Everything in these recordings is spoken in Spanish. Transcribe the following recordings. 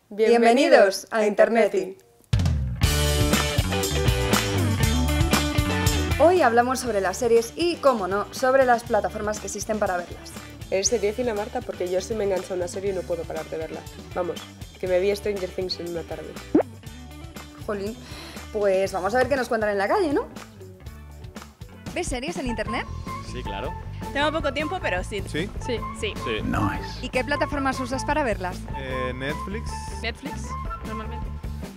Bienvenidos a Interneti. Hoy hablamos sobre las series y, cómo no, sobre las plataformas que existen para verlas. Eres seriéfila, Marta, porque yo sí me engancho a una serie y no puedo parar de verla. Vamos, que me vi Stranger Things en una tarde. Jolín, pues vamos a ver qué nos cuentan en la calle, ¿no? ¿Ves series en internet? Sí, claro. Tengo poco tiempo, pero sí. ¿Sí? Sí. Nice. ¿Y qué plataformas usas para verlas? Netflix. Netflix, normalmente.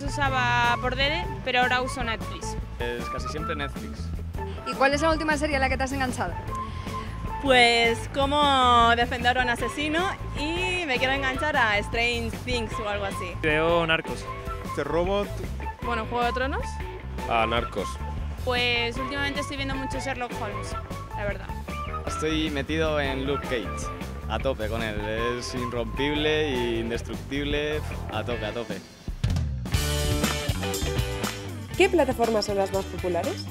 Usaba por Dede, pero ahora uso Netflix. Es casi siempre Netflix. ¿Y cuál es la última serie a la que te has enganchado? Pues cómo defender a un asesino y me quiero enganchar a Strange Things o algo así. Veo Narcos. Este Robot. Bueno, Juego de Tronos. A Narcos. Pues últimamente estoy viendo mucho Sherlock Holmes, la verdad. Estoy metido en Luke Cage. A tope con él. Es irrompible e indestructible. A tope, a tope. ¿Qué plataformas son las más populares?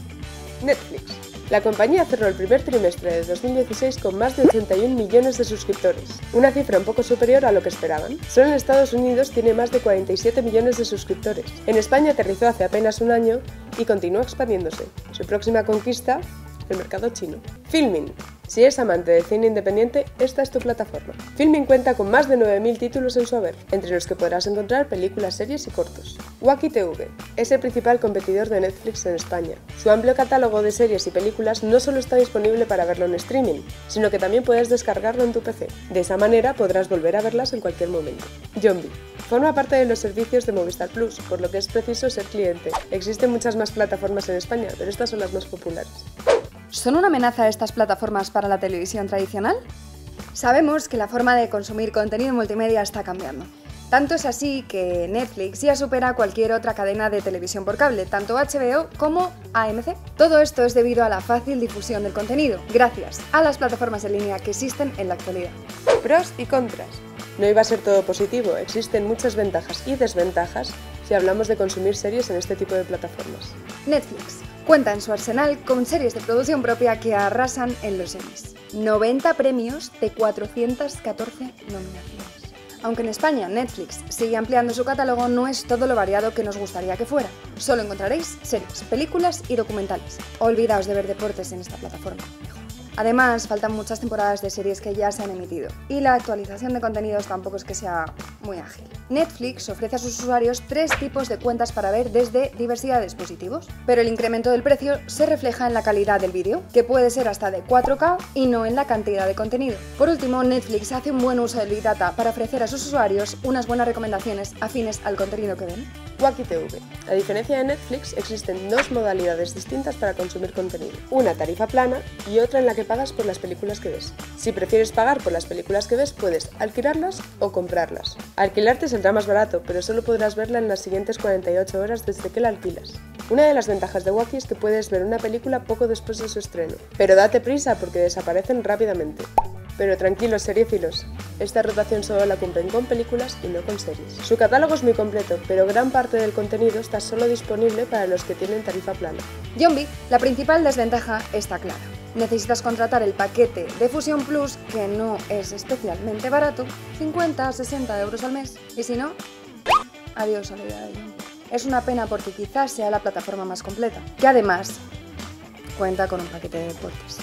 Netflix. La compañía cerró el primer trimestre de 2016 con más de 81 millones de suscriptores, una cifra un poco superior a lo que esperaban. Solo en Estados Unidos tiene más de 47 millones de suscriptores. En España aterrizó hace apenas un año y continúa expandiéndose. Su próxima conquista, el mercado chino. Filmin. Si eres amante del cine independiente, esta es tu plataforma. Filmin cuenta con más de 9.000 títulos en su haber, entre los que podrás encontrar películas, series y cortos. Wacky TV es el principal competidor de Netflix en España. Su amplio catálogo de series y películas no solo está disponible para verlo en streaming, sino que también puedes descargarlo en tu PC. De esa manera podrás volver a verlas en cualquier momento. Yombi. Forma parte de los servicios de Movistar Plus, por lo que es preciso ser cliente. Existen muchas más plataformas en España, pero estas son las más populares. ¿Son una amenaza estas plataformas para la televisión tradicional? Sabemos que la forma de consumir contenido multimedia está cambiando. Tanto es así que Netflix ya supera cualquier otra cadena de televisión por cable, tanto HBO como AMC. Todo esto es debido a la fácil difusión del contenido, gracias a las plataformas en línea que existen en la actualidad. Pros y contras. No iba a ser todo positivo, existen muchas ventajas y desventajas si hablamos de consumir series en este tipo de plataformas. Netflix cuenta en su arsenal con series de producción propia que arrasan en los Emmys. 90 premios de 414 nominaciones. Aunque en España Netflix sigue ampliando su catálogo, no es todo lo variado que nos gustaría que fuera. Solo encontraréis series, películas y documentales. Olvidaos de ver deportes en esta plataforma. Además, faltan muchas temporadas de series que ya se han emitido, y la actualización de contenidos tampoco es que sea muy ágil. Netflix ofrece a sus usuarios 3 tipos de cuentas para ver desde diversidad de dispositivos, pero el incremento del precio se refleja en la calidad del vídeo, que puede ser hasta de 4K y no en la cantidad de contenido. Por último, Netflix hace un buen uso del Big Data para ofrecer a sus usuarios unas buenas recomendaciones afines al contenido que ven. Wacky TV. A diferencia de Netflix, existen 2 modalidades distintas para consumir contenido. Una tarifa plana y otra en la que pagas por las películas que ves. Si prefieres pagar por las películas que ves, puedes alquilarlas o comprarlas. Alquilarte saldrá más barato, pero solo podrás verla en las siguientes 48 horas desde que la alquilas. Una de las ventajas de Wacky es que puedes ver una película poco después de su estreno, pero date prisa porque desaparecen rápidamente. Pero tranquilos, seriéfilos, esta rotación solo la cumplen con películas y no con series. Su catálogo es muy completo, pero gran parte del contenido está solo disponible para los que tienen tarifa plana. Yombi, la principal desventaja está clara. Necesitas contratar el paquete de Fusión Plus, que no es especialmente barato, 50-60 euros al mes, y si no, adiós a la idea de Yombi. Es una pena porque quizás sea la plataforma más completa, que además cuenta con un paquete de deportes.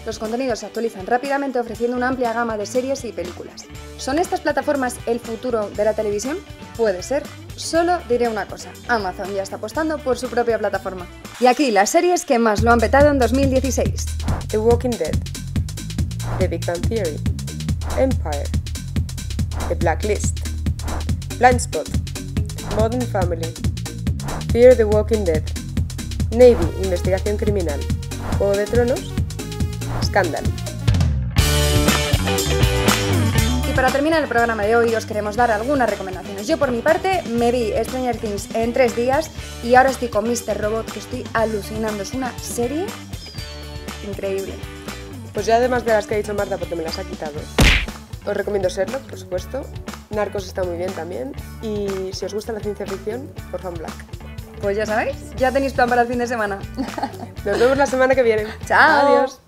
Los contenidos se actualizan rápidamente ofreciendo una amplia gama de series y películas. ¿Son estas plataformas el futuro de la televisión? Puede ser. Solo diré una cosa, Amazon ya está apostando por su propia plataforma. Y aquí las series que más lo han petado en 2016. The Walking Dead, The Big Bang Theory, Empire, The Blacklist, Blindspot, Modern Family, Fear the Walking Dead, Navy, Investigación Criminal, Juego de Tronos, Scandal. Y para terminar el programa de hoy os queremos dar algunas recomendaciones. Yo por mi parte me vi Stranger Things en 3 días y ahora estoy con Mr. Robot, que estoy alucinando. Es una serie increíble. Pues ya además de las que ha dicho Marta porque me las ha quitado, os recomiendo Sherlock, por supuesto. Narcos está muy bien también. Y si os gusta la ciencia ficción, Orphan Black. Pues ya sabéis, ya tenéis plan para el fin de semana. Nos vemos la semana que viene. ¡Chao! Adiós.